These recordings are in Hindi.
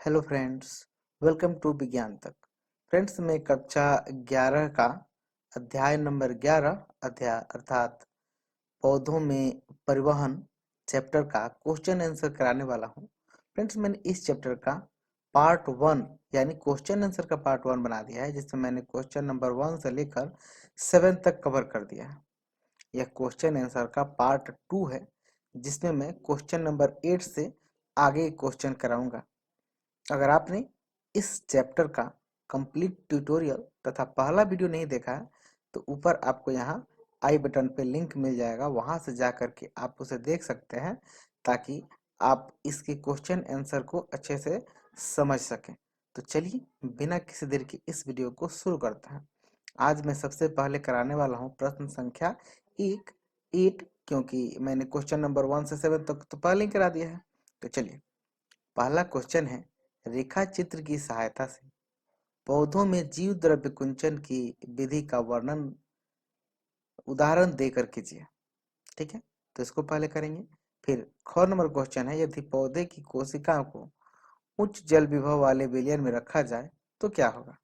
हेलो फ्रेंड्स, वेलकम टू विज्ञान तक। फ्रेंड्स, मैं कक्षा 11 का अध्याय नंबर 11 अध्याय अर्थात पौधों में परिवहन चैप्टर का क्वेश्चन आंसर कराने वाला हूं। फ्रेंड्स, मैंने इस चैप्टर का पार्ट 1 यानी क्वेश्चन आंसर का पार्ट 1 बना दिया है, जिसमें मैंने क्वेश्चन नंबर 1 से लेकर 7 तक कवर कर दिया है। यह क्वेश्चन आंसर का पार्ट 2 है, जिसमें मैं क्वेश्चन नंबर 8 से आगे क्वेश्चन कराऊंगा। अगर आपने इस चैप्टर का कंप्लीट ट्यूटोरियल तथा पहला वीडियो नहीं देखा है तो ऊपर आपको यहाँ आई बटन पे लिंक मिल जाएगा, वहां से जा करके आप उसे देख सकते हैं ताकि आप इसके क्वेश्चन आंसर को अच्छे से समझ सकें। तो चलिए बिना किसी देर के इस वीडियो को शुरू करते हैं। आज मैं सबसे पहले कराने वाला हूँ प्रश्न संख्या 8, क्योंकि मैंने क्वेश्चन नंबर 1 से 7 तक तो पहले ही करा दिया है। तो चलिए, पहला क्वेश्चन है, रेखा चित्र की सहायता से पौधों में जीव द्रव्य कुंचन की विधि का वर्णन उदाहरण देकर कीजिए। ठीक है, तो इसको पहले करेंगे। फिर ख नंबर क्वेश्चन है, यदि पौधे की कोशिकाओं को उच्च जल विभव वाले विलयन में रखा जाए तो क्या होगा।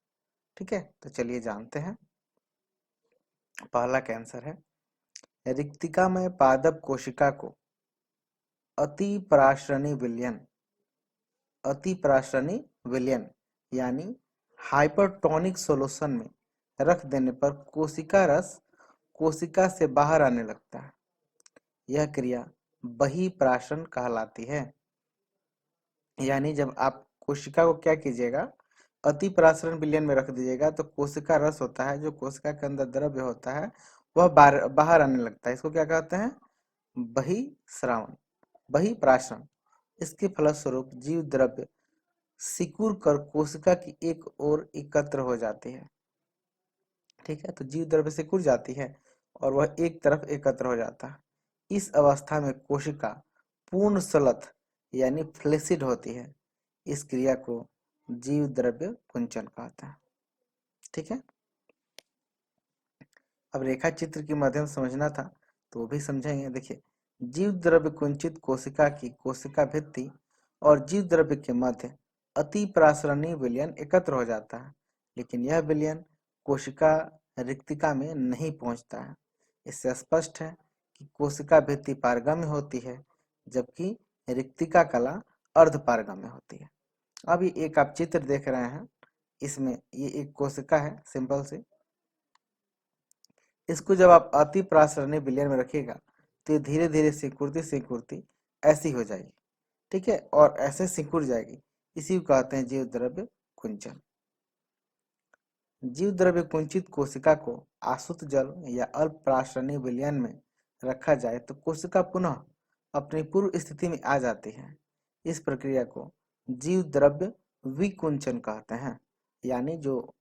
ठीक है, तो चलिए जानते हैं। पहला कैंसर है, रिक्तिका में पादप कोशिका को अति पराश्रणी विलयन यानी हाइपरटोनिक सॉल्यूशन में रख देने पर कोशिका रस कोशिका से बाहर आने लगता है। यह क्रिया बहिःप्राशन कहलाती है। यानी जब आप कोशिका को क्या कीजिएगा, अति पराशरण विलयन में रख दीजिएगा तो कोशिका रस होता है, जो कोशिका के अंदर द्रव्य होता है, वह बाहर आने लगता है। इसको क्या कहते हैं, बहिःस्रावन, बहिःप्राशन। इसके फलस्वरूप जीव द्रव्य सिकुड़ कर कोशिका की एक ओर एकत्र हो जाती है। ठीक है, तो जीव द्रव्य सिकुड़ जाती है और वह एक तरफ एकत्र हो जाता है। इस अवस्था में कोशिका पूर्ण सलथ यानी फ्लेसिड होती है। इस क्रिया को जीव द्रव्य कुंचन कहते हैं। ठीक है, अब रेखा चित्र के माध्यम से समझना था तो वो भी समझेंगे। देखिए, जीव द्रव्य कुंचित कोशिका की कोशिका भित्ति और जीव द्रव्य के मध्य अति परासरणीय विलयन एकत्र हो जाता है, लेकिन यह विलयन कोशिका रिक्तिका में नहीं पहुंचता है। इससे स्पष्ट है कि कोशिका भित्ति पारगम्य होती है, जबकि रिक्तिका कला अर्ध पारगम्य होती है। अब ये एक आप चित्र देख रहे हैं, इसमें ये एक कोशिका है सिंपल से। इसको जब आप अति परासरणीय विलयन में रखिएगा तो ये धीरे धीरे सिकुड़ती ऐसी हो जाएगी। ठीक है, और ऐसे सिकुड़ जाएगी, इसी को कहते हैं जीव द्रव्य कुंचन। जीव द्रव्य कुंचित कोशिका को आसुत जल या अल्प परासरणीय विलयन में रखा जाए तो कोशिका पुनः अपनी पूर्व स्थिति में आ जाती है। इस प्रक्रिया को जीव द्रव्य विकुंचन कहते हैं। यानी जो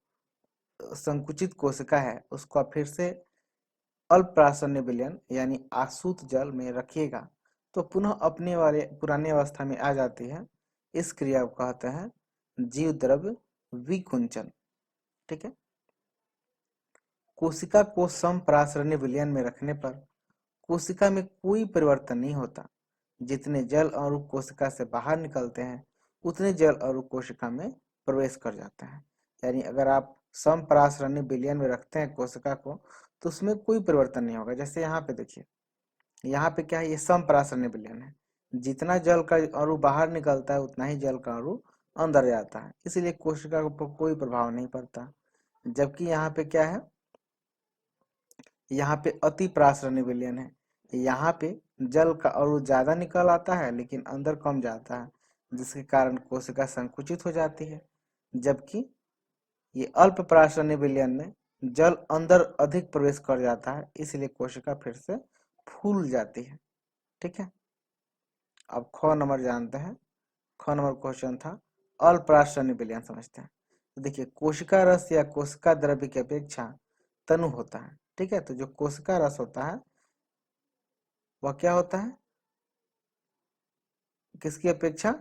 संकुचित कोशिका है उसको आप फिर से अल्प परासरणीय विलयन यानी आसुत जल में रखिएगा तो पुनः अपने वाले पुरानी अवस्था में आ जाती है। इस क्रिया को कहते हैं जीव द्रव्य विकुंचन। ठीक है, कोशिका को समपरासरणीय विलयन में रखने पर कोशिका में कोई परिवर्तन नहीं होता। जितने जल अणु कोशिका से बाहर निकलते हैं उतने जल अणु कोशिका में प्रवेश कर जाते हैं। यानी अगर आप समपरासरणीय विलयन में रखते हैं कोशिका को तो उसमें कोई परिवर्तन नहीं होगा। जैसे यहाँ पे देखिए, यहाँ पे क्या है, ये समपरासरणीय विलयन है। जितना जल का अणु बाहर निकलता है उतना ही जल का अणु अंदर जाता है, इसलिए कोशिका को कोई प्रभाव नहीं पड़ता। जबकि यहाँ पे क्या है, यहाँ पे अति परासरणीय विलयन है। यहाँ पे जल का अणु ज्यादा निकल आता है लेकिन अंदर कम जाता है, जिसके कारण कोशिका संकुचित हो जाती है। जबकि ये अल्प परासरणीय विलयन में जल अंदर अधिक प्रवेश कर जाता है, इसलिए कोशिका फिर से फूल जाती है। ठीक है, अब ख नंबर जानते हैं। ख नंबर क्वेश्चन था अल्प परासरणीय विलयन, समझते हैं। तो देखिए, कोशिका रस या कोशिका द्रव्य की अपेक्षा तनु होता है। ठीक है, तो जो कोशिका रस होता है वह क्या होता है, किसकी अपेक्षा,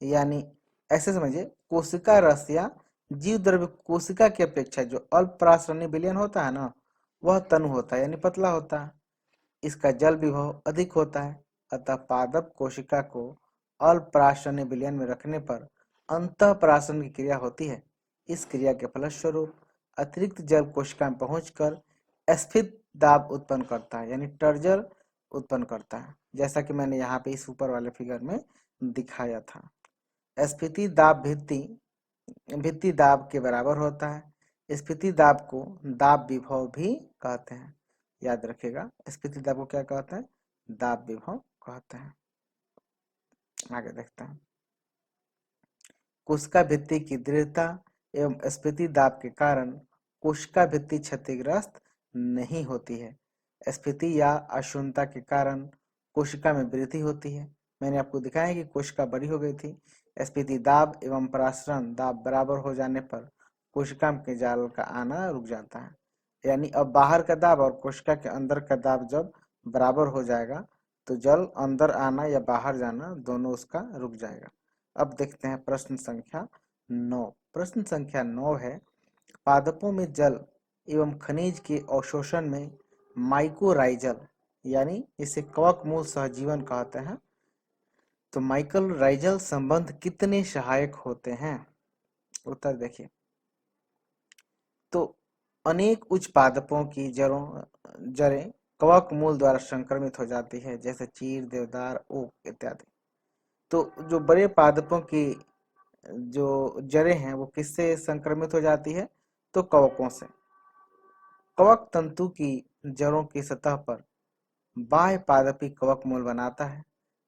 यानी ऐसे समझिए, कोशिका रस या जीव द्रव्य कोशिका की अपेक्षा जो अल्प परासरणीय विलयन होता है ना, वह तनु होता है यानी पतला होता है। इसका जल विभव अधिक होता है, अतः पादप कोशिका को अल्पराशन्य विलयन में रखने पर अंतःपराशन की क्रिया होती है। इस क्रिया के फलस्वरूप अतिरिक्त जल कोशिका में पहुंचकर स्फीत दाब उत्पन्न करता है, यानी टर्जर उत्पन्न करता है, जैसा कि मैंने यहाँ पे इस ऊपर वाले फिगर में दिखाया था। स्फीति दाब भित्ति दाब के बराबर होता है। स्फीति दाब को दाब विभव भी कहते हैं। याद रखिएगा, स्फीति दाब को क्या कहते हैं? दाब विभव कहते हैं। आगे देखते हैं। कोशिका भित्ति की दृढ़ता एवं स्फीति दाब के कारण कोशिका भित्ति क्षतिग्रस्त नहीं होती है। स्फीति या अशून्यता के कारण कोशिका में वृद्धि होती है। मैंने आपको दिखाया कि कोशिका बड़ी हो गई थी। स्फीति दाब एवं परासरण दाब बराबर हो जाने पर कोशिका के जाल का आना रुक जाता है। यानी अब बाहर का दाब और कोशिका के अंदर का दाब जब बराबर हो जाएगा तो जल अंदर आना या बाहर जाना दोनों उसका रुक जाएगा। अब देखते हैं प्रश्न संख्या 9। प्रश्न संख्या 9 है, पादपों में जल एवं खनिज के अवशोषण में माइकोराइजल यानी इसे कवक मूल सहजीवन कहते हैं, तो माइकोराइजल संबंध कितने सहायक होते हैं? उत्तर देखिए। तो अनेक उच्च पादपों की जड़ें कवक मूल द्वारा संक्रमित हो जाती है, जैसे चीड़, देवदार, ओक इत्यादि। तो जो बड़े पादपों की जो जड़ें हैं वो किससे संक्रमित हो जाती है? तो कवकों से। कवक तंतु की जड़ों की सतह पर बाह्य पादपी कवक मूल बनाता है।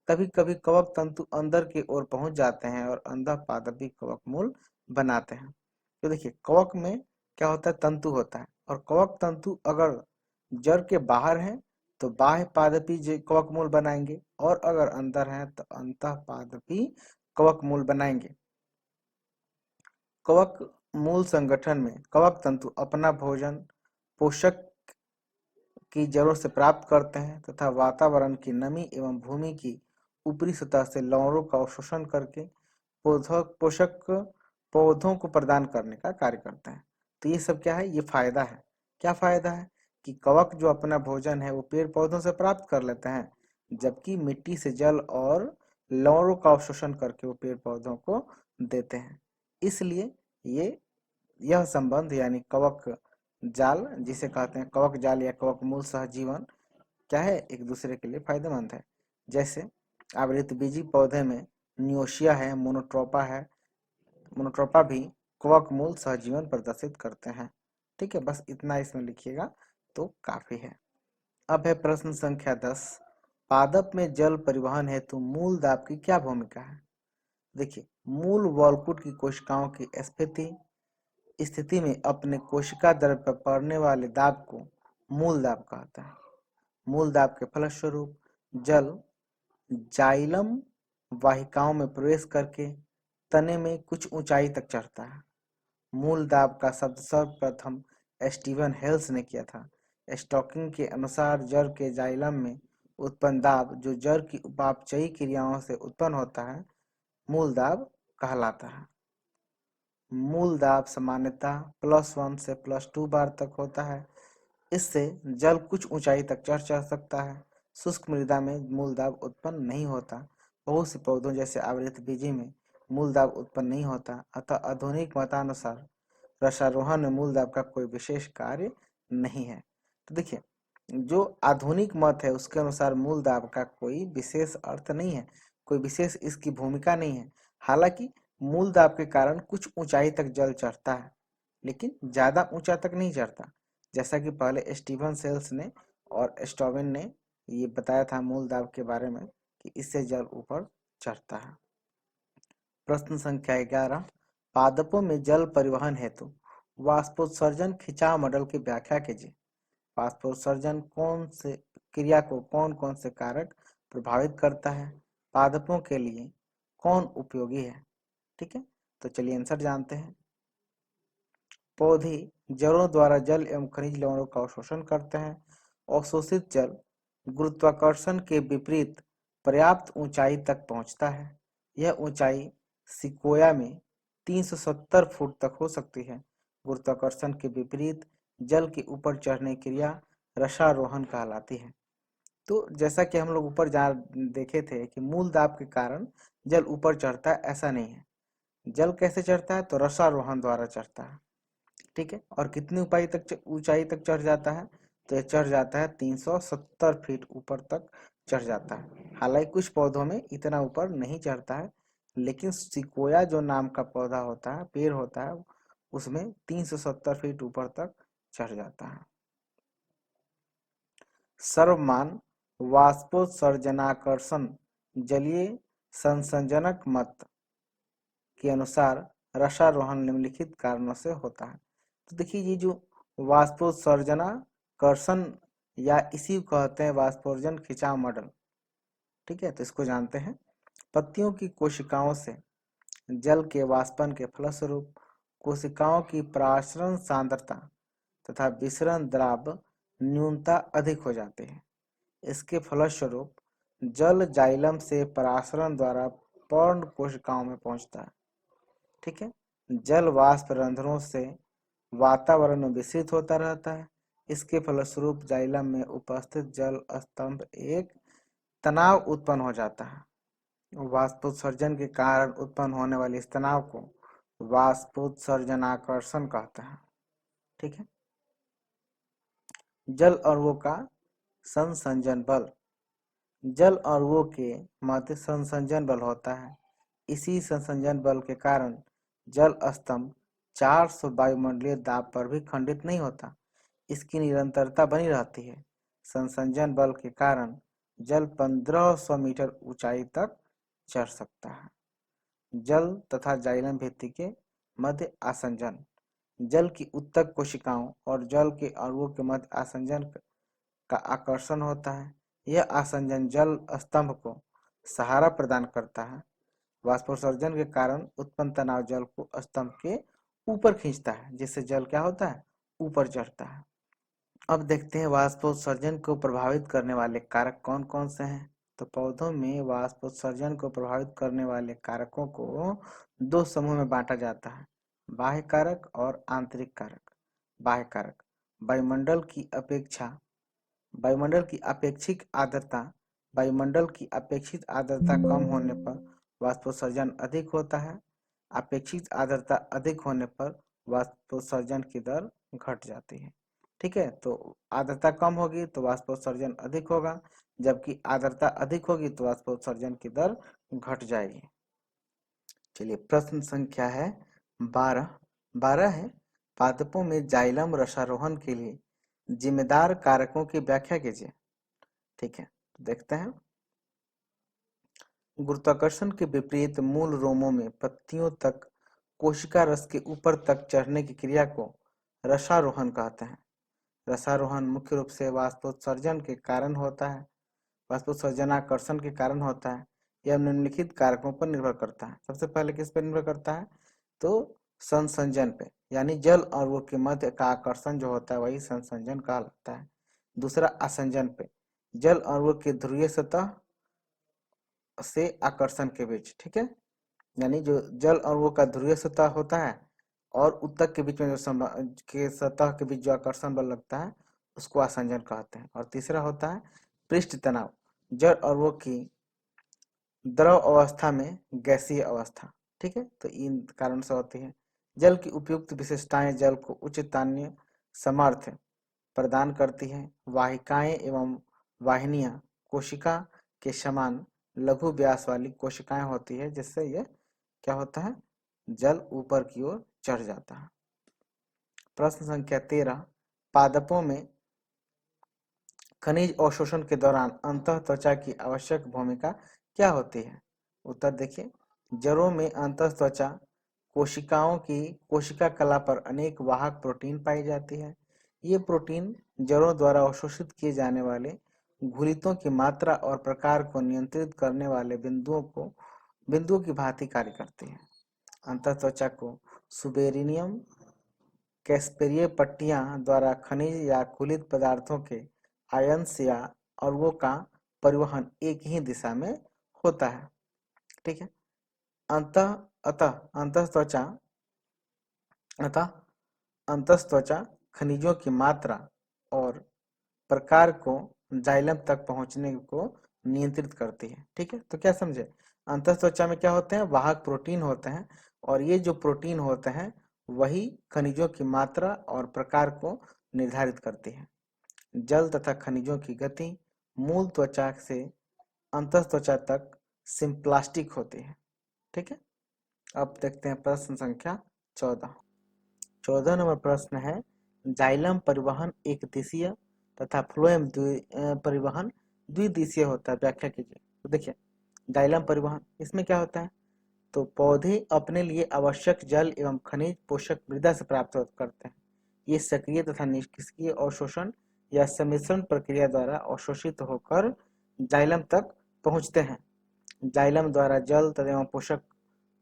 कभी कभी कवक तंतु अंदर की ओर पहुंच जाते हैं और अंदर पादपी कवक मूल बनाते हैं। तो देखिए, कवक में क्या होता है? तंतु होता है, और कवक तंतु अगर जड़ के बाहर है तो बाह्य पादपी कवक मूल बनाएंगे, और अगर अंदर है तो अंतः पादपी कवक मूल बनाएंगे। कवक मूल संगठन में कवक तंतु अपना भोजन पोषक की जड़ों से प्राप्त करते हैं तथा वातावरण की नमी एवं भूमि की ऊपरी सतह से लवणों का अवशोषण करके पोषक पौधों को प्रदान करने का कार्य करते हैं। तो ये सब क्या है? ये फायदा है। क्या फायदा है? कि कवक जो अपना भोजन है वो पेड़ पौधों से प्राप्त कर लेते हैं, जबकि मिट्टी से जल और लवणों का अवशोषण करके वो पेड़ पौधों को देते हैं। इसलिए यह संबंध यानी कवक जाल, जिसे कहते हैं कवक जाल या कवक मूल सहजीवन, क्या है? एक दूसरे के लिए फायदेमंद है। जैसे आवृतबीजी पौधे में नियोशिया है, मोनोट्रोपा भी कवक मूल सहजीवन प्रदर्शित करते हैं। ठीक है, बस इतना इसमें लिखिएगा तो काफी है। अब है प्रश्न संख्या 10। पादप में जल परिवहन हेतु मूल दाब की क्या भूमिका है? देखिए, मूल वॉलकुट की कोशिकाओं की स्थिति में अपने कोशिका द्रव्य पर पड़ने वाले दाब को मूल दाब कहता है। मूल दाब के फलस्वरूप जल जाइलम वाहिकाओं में प्रवेश करके तने में कुछ ऊंचाई तक चढ़ता है। मूल दाब का शब्द सर्वप्रथम स्टीवन हेल्स ने किया था। स्टॉकिंग के अनुसार जड़ के जाइलम में उत्पन्न दाब जो जड़ की उपापचयी क्रियाओं से उत्पन्न होता है मूल दाब कहलाता है। मूल दाब सामान्यतः +1 से +2 बार तक होता है। इससे जल कुछ ऊंचाई तक चढ़ सकता है। शुष्क मृदा में मूल दाब उत्पन्न नहीं होता। बहुत से पौधों जैसे आवृतबीजी में मूल दाब उत्पन्न नहीं होता। अतः आधुनिक मतानुसार रसारोहण में मूल दाब का कोई विशेष कार्य नहीं है। तो देखिए, जो आधुनिक मत है उसके अनुसार मूल दाब का कोई विशेष अर्थ नहीं है, कोई विशेष इसकी भूमिका नहीं है। हालांकि मूल दाब के कारण कुछ ऊंचाई तक जल चढ़ता है, लेकिन ज्यादा ऊंचा तक नहीं चढ़ता, जैसा कि पहले स्टीवन सेल्स ने और स्टोविन ने ये बताया था मूल दाब के बारे में कि इससे जल ऊपर चढ़ता है। प्रश्न संख्या 11। पादपों में जल परिवहन हेतु वाष्पोत्सर्जन खिंचाव मॉडल की व्याख्या कीजिए। वाष्पोत्सर्जन क्रिया को कौन कौन से कारक प्रभावित करता है? पादपों के लिए कौन उपयोगी है? ठीक है, तो चलिए आंसर जानते हैं। पौधे जड़ों द्वारा जल एवं खनिज लवणों का अवशोषण करते हैं। अवशोषित जल गुरुत्वाकर्षण के विपरीत पर्याप्त ऊंचाई तक पहुंचता है। यह ऊंचाई सिकोया में 370 फुट तक हो सकती है। गुरुत्वाकर्षण के विपरीत जल के ऊपर चढ़ने की क्रिया रसारोहण कहलाती है। तो जैसा कि हम लोग ऊपर जा देखे थे कि मूल दाब के कारण जल ऊपर चढ़ता है, ऐसा नहीं है। जल कैसे चढ़ता है? तो रसारोहण द्वारा चढ़ता है। ठीक है, और कितनी ऊंचाई तक चढ़ जाता है? तो ये चढ़ जाता है 370 फीट ऊपर तक चढ़ जाता है। हालांकि कुछ पौधों में इतना ऊपर नहीं चढ़ता है, लेकिन सिकोया जो नाम का पौधा होता है, पेड़ होता है, उसमें 370 फीट ऊपर तक चढ़ जाता है। सर्वमान वाष्पोत्सर्जनाकर्षण जलीय संसंजनक मत के अनुसार रसारोहण निम्नलिखित कारणों से होता है। तो देखिए, ये जो वाष्पोत्सर्जनाकर्षण या इसी को कहते हैं वाष्पोर्जन खिंचाव मॉडल। ठीक है, तो इसको जानते हैं। पत्तियों की कोशिकाओं से जल के वाष्पन के फलस्वरूप कोशिकाओं की परासरण सांद्रता तथा विसरण द्राव न्यूनता अधिक हो जाती है। इसके फलस्वरूप जल जाइलम से परासरण द्वारा पर्ण कोशिकाओं में पहुंचता है। ठीक है, जल वाष्प रंध्रों से वातावरण में विसरित होता रहता है। इसके फलस्वरूप जाइलम में उपस्थित जल स्तंभ एक तनाव उत्पन्न हो जाता है। वाष्पोत्सर्जन के कारण उत्पन्न होने वाले इस तनाव को वाष्पोत्सर्जनाकर्षण कहते हैं। ठीक है, जल अणुओं का संसंजन बल। जल अणुओं के मध्य संसंजन बल होता है। इसी संसंजन बल के कारण जल स्तंभ 400 वायुमंडलीय दाब पर भी खंडित नहीं होता, इसकी निरंतरता बनी रहती है। संसंजन बल के कारण जल 1500 मीटर ऊंचाई तक चढ़ सकता है। जल तथा जाइलम भित्ति के मध्य आसंजन। जल की उत्तक कोशिकाओं और जल के अणुओं के मध्य आसंजन का आकर्षण होता है। यह आसंजन जल स्तंभ को सहारा प्रदान करता है। वाष्पोत्सर्जन के कारण उत्पन्न तनाव जल को स्तंभ के ऊपर खींचता है, जिससे जल क्या होता है? ऊपर चढ़ता है। अब देखते हैं वाष्पोत्सर्जन को प्रभावित करने वाले कारक कौन कौन से हैं। तो पौधों में वाष्पोत्सर्जन को प्रभावित करने वाले कारकों को दो समूह में बांटा जाता है, बाह्य कारक और आंतरिक कारक। बाह्य कारक वायुमंडल की अपेक्षा वायुमंडल की अपेक्षित आर्द्रता वायुमंडल की अपेक्षित आर्द्रता कम होने पर वाष्पोत्सर्जन अधिक होता है। अपेक्षित आर्द्रता अधिक होने पर वाष्पोत्सर्जन की दर घट जाती है। ठीक है, तो आर्द्रता कम होगी तो वाष्पोत्सर्जन अधिक होगा, जबकि आर्द्रता अधिक होगी तो वाष्पोत्सर्जन की दर घट जाएगी। चलिए, प्रश्न संख्या है 12 है, पादपों में जाइलम रसारोहण के लिए जिम्मेदार कारकों की व्याख्या कीजिए। ठीक है, तो देखते हैं। गुरुत्वाकर्षण के विपरीत मूल रोमों में पत्तियों तक कोशिका रस के ऊपर तक चढ़ने की क्रिया को रसारोहण कहते हैं। रसारोहण मुख्य रूप से वाष्पोत्सर्जन के कारण होता है, वाष्पोत्सर्जनाकर्षण के कारण होता है। यह निम्नलिखित कारकों पर निर्भर करता है। सबसे पहले किस पर निर्भर करता है? तो संसंजन पे, यानी जल और वो के मध्य का आकर्षण जो होता है वही संसंजन कहलाता है। दूसरा आसंजन पे, जल और वो के ध्रुवीय सतह से आकर्षण के बीच। ठीक है, यानी जो जल और वो का ध्रुवीय सतह होता है और उत्तक के बीच में जो के सतह के बीच जो आकर्षण बल लगता है उसको आसंजन कहते हैं। और तीसरा होता है पृष्ठ तनाव, जल और वो की द्रव अवस्था में गैसीय अवस्था। ठीक है, तो इन कारण से होती है। जल की उपयुक्त विशेषताएं जल को उच्च तान्य सामर्थ्य प्रदान करती है। वाहिकाएं एवं वाहिनियां कोशिका के समान लघु व्यास वाली कोशिकाएं होती है, जिससे यह क्या होता है? जल ऊपर की ओर चढ़ जाता है। प्रश्न संख्या 13, पादपों में खनिज अवशोषण के दौरान अंतः त्वचा की आवश्यक भूमिका क्या होती है? उत्तर देखिए, जड़ों में अंतः त्वचा कोशिकाओं की कोशिका कला पर अनेक वाहक प्रोटीन पाई जाती है। ये प्रोटीन जड़ों द्वारा अवशोषित किए जाने वाले घुलितों की मात्रा और प्रकार को नियंत्रित करने वाले बिंदुओं की भांति कार्य करती है। अंतः त्वचा को सुबेरिनियम कैस्पेरिये पट्टियां द्वारा खनिज या खुलित पदार्थों के आयंस या अणुओं का परिवहन एक ही दिशा में होता है। ठीक है, अंतः अतः अंतःत्वचा अतः अंतःत्वचा खनिजों की मात्रा और प्रकार को जाइलम तक पहुंचने को नियंत्रित करती है। ठीक है, तो क्या समझे, अंतःत्वचा में क्या होते हैं, वाहक प्रोटीन होते हैं, और ये जो प्रोटीन होते हैं वही खनिजों की मात्रा और प्रकार को निर्धारित करती है। जल तथा खनिजों की गति मूल त्वचा से अंतःत्वचा तक सिम्प्लास्टिक होती है। ठीक है, अब देखते हैं प्रश्न संख्या 14। 14 नंबर प्रश्न है, जाइलम परिवहन एक दिशीय तथा फ्लोएम परिवहन द्विदिशीय होता है, व्याख्या कीजिए। तो देखिए, जाइलम परिवहन इसमें क्या होता है, तो पौधे अपने लिए आवश्यक जल एवं खनिज पोषक मृदा से प्राप्त करते हैं। ये सक्रिय तथा निष्क्रिय अवशोषण या सम्मिश्रण प्रक्रिया द्वारा अवशोषित होकर जाइलम तक पहुंचते हैं। जाइलम द्वारा जल एवं पोषक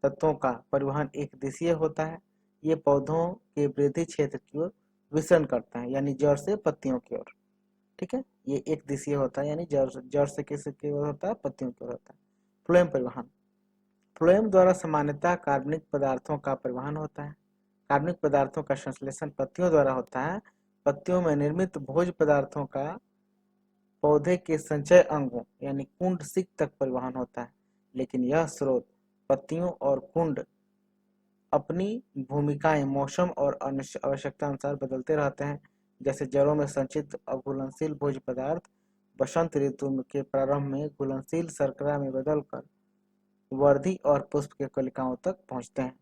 तत्वों का परिवहन एक दिशीय होता है। ये पौधों के वृद्धि क्षेत्र की ओर विसरण करता है, यानी जड़ से पत्तियों की ओर। ठीक है, ये एक दिशीय होता है, यानी जड़ से किस की ओर होता है, पत्तियों की ओर होता है। फ्लोएम परिवहन, फ्लोएम द्वारा सामान्यतः कार्बनिक पदार्थों का परिवहन होता है। कार्बनिक पदार्थों का संश्लेषण पत्तियों द्वारा होता है। पत्तियों में निर्मित भोज्य पदार्थों का पौधे के संचय अंगों यानी कुंड सिक तक परिवहन होता है, लेकिन यह स्रोत पत्तियों और कुंड अपनी भूमिकाएं मौसम और आवश्यकता अनुसार बदलते रहते हैं। जैसे जड़ों में संचित अघुलनशील भोज्य पदार्थ बसंत ऋतु के प्रारंभ में घुलनशील शर्करा में बदलकर वर्धि और पुष्प के कलिकाओं तक पहुंचते हैं।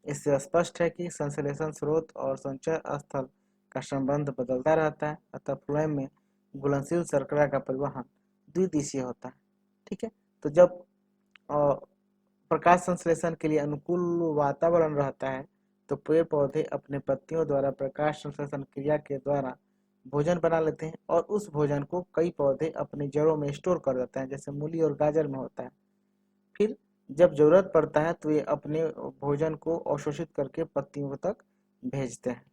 इससे स्पष्ट है कि संश्लेषण स्रोत और संचय स्थल का संबंध बदलता रहता है, अतः फ्लोएम में घुलनशील शर्करा का परिवहन द्विदिशीय होता है। ठीक है, तो जब प्रकाश संश्लेषण के लिए अनुकूल वातावरण रहता है तो पेड़ पौधे अपने पत्तियों द्वारा प्रकाश संश्लेषण क्रिया के द्वारा भोजन बना लेते हैं, और उस भोजन को कई पौधे अपनी जड़ों में स्टोर कर देते हैं, जैसे मूली और गाजर में होता है। फिर जब जरूरत पड़ता है तो ये अपने भोजन को अवशोषित करके पत्तियों तक भेजते हैं।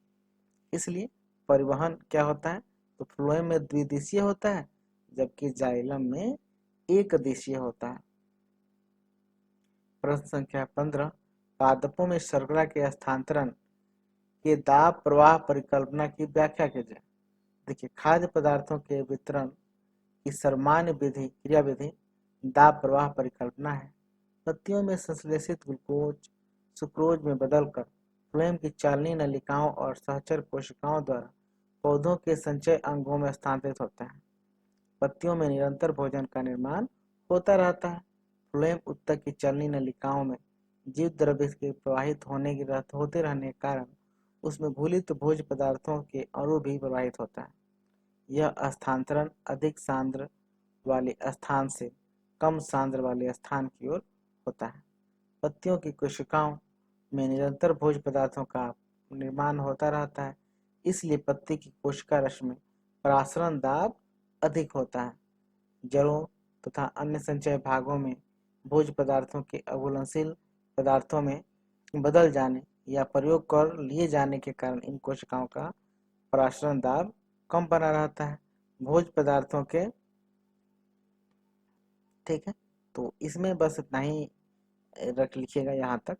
इसलिए परिवहन क्या होता है, तो फ्लोएम में द्विदिशीय होता है, जबकि जाइलम में एक दिशीय होता है। प्रश्न संख्या 15, पादपों में शर्करा के हस्तांतरण के दाब प्रवाह परिकल्पना की व्याख्या कीजिए। देखिए, खाद्य पदार्थों के वितरण की सामान्य विधि क्रिया विधि दाब प्रवाह परिकल्पना है। पत्तियों में संश्लेषित ग्लूकोज सुक्रोज में बदलकर फ्लोएम की चालनी नलिकाओं और सहचर कोशिकाओं द्वारा पौधों के संचय अंगों में स्थानांतरित होता है। पत्तियों में निरंतर भोजन का निर्माण होता रहता है। फ्लोएम उत्तक की चलनी नलिकाओं में जीव द्रव्य के प्रवाहित होते रहने के कारण उसमें भूलित भोज्य पदार्थों के अणु भी प्रवाहित होता है। यह स्थानांतरण अधिक सांद्र वाले स्थान से कम सांद्र वाले स्थान की ओर होता है। पत्तियों की कोशिकाओं में निरंतर भोज्य पदार्थों का निर्माण होता रहता है, इसलिए पत्ती की कोशिका रस में परासरण दाब अधिक होता है। जड़ों तथा अन्य संचय भागों में भोज्य पदार्थों के अघुलनशील पदार्थों में बदल जाने या प्रयोग कर लिए जाने के कारण इन कोशिकाओं का परासरण दाब कम बना रहता है। भोज्य पदार्थों के, ठीक है, तो इसमें बस इतना ही रख लिखिएगा, यहाँ तक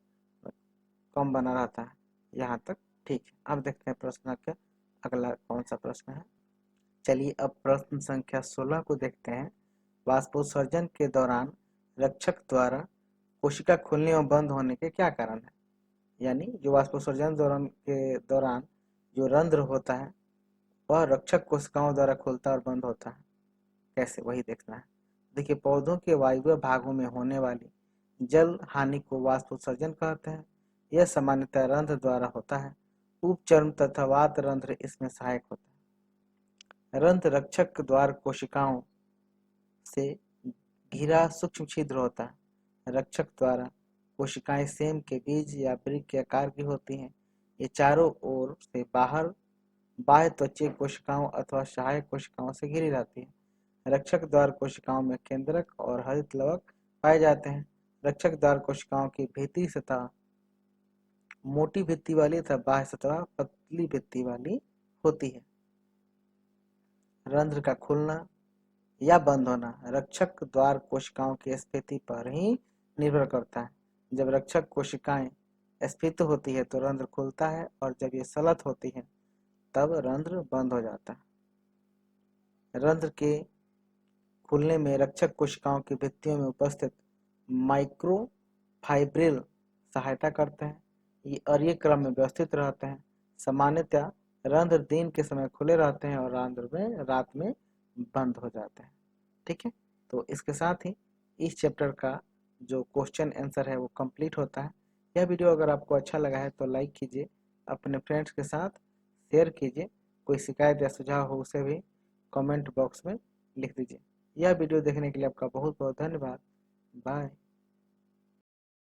कम बना रहता है, यहाँ तक। ठीक है, अब देखते हैं प्रश्न का अगला कौन सा प्रश्न है। चलिए अब प्रश्न संख्या 16 को देखते हैं। वाष्पोत्सर्जन के दौरान रक्षक द्वारा कोशिका खुलने और बंद होने के क्या कारण है, यानी जो वाष्पोत्सर्जन के दौरान जो रंध्र होता है वह रक्षक कोशिकाओं द्वारा खुलता और बंद होता है, कैसे, वही देखना है। देखिए, पौधों के वायवीय भागों में होने वाली जल हानि को वाष्पोत्सर्जन कहते हैं। यह सामान्यतः रंध्र द्वारा होता है। उपचर्म तथा वात रंध्र इसमें सहायक होता है। रंध्र रक्षक द्वार कोशिकाओं से घिरा सूक्ष्म छिद्र होता है। रक्षक द्वारा कोशिकाएं सेम के बीज या वृक्क के आकार की होती हैं। ये चारों ओर से बाह्य त्वचीय कोशिकाओं अथवा सहायक कोशिकाओं से घिरी रहती है। रक्षक द्वार कोशिकाओं में केंद्रक और हरित लवक पाए जाते हैं। रक्षक द्वार कोशिकाओं की भीतरी सतह मोटी भित्ति वाली तथा बाह्य सतह पतली भित्ति वाली होती है। रंध्र का खुलना या बंद होना रक्षक द्वार कोशिकाओं की स्थिति पर ही निर्भर करता है। जब रक्षक कोशिकाएं स्फीत होती है तो रंध्र खुलता है, और जब ये सलत होती है तब रंध्र बंद हो जाता है। रंध्र के खुलने में रक्षक कोशिकाओं की भित्तियों में उपस्थित माइक्रोफाइब्रिल सहायता करते हैं और ये क्रम में व्यवस्थित रहते हैं। सामान्यतः रंध्र दिन के समय खुले रहते हैं और रंध्र में रात में बंद हो जाते हैं। ठीक है, तो इसके साथ ही इस चैप्टर का जो क्वेश्चन आंसर है वो कंप्लीट होता है। यह वीडियो अगर आपको अच्छा लगा है तो लाइक कीजिए, अपने फ्रेंड्स के साथ शेयर कीजिए। कोई शिकायत या सुझाव हो उसे भी कमेंट बॉक्स में लिख दीजिए। यह वीडियो देखने के लिए आपका बहुत बहुत धन्यवाद। बाय।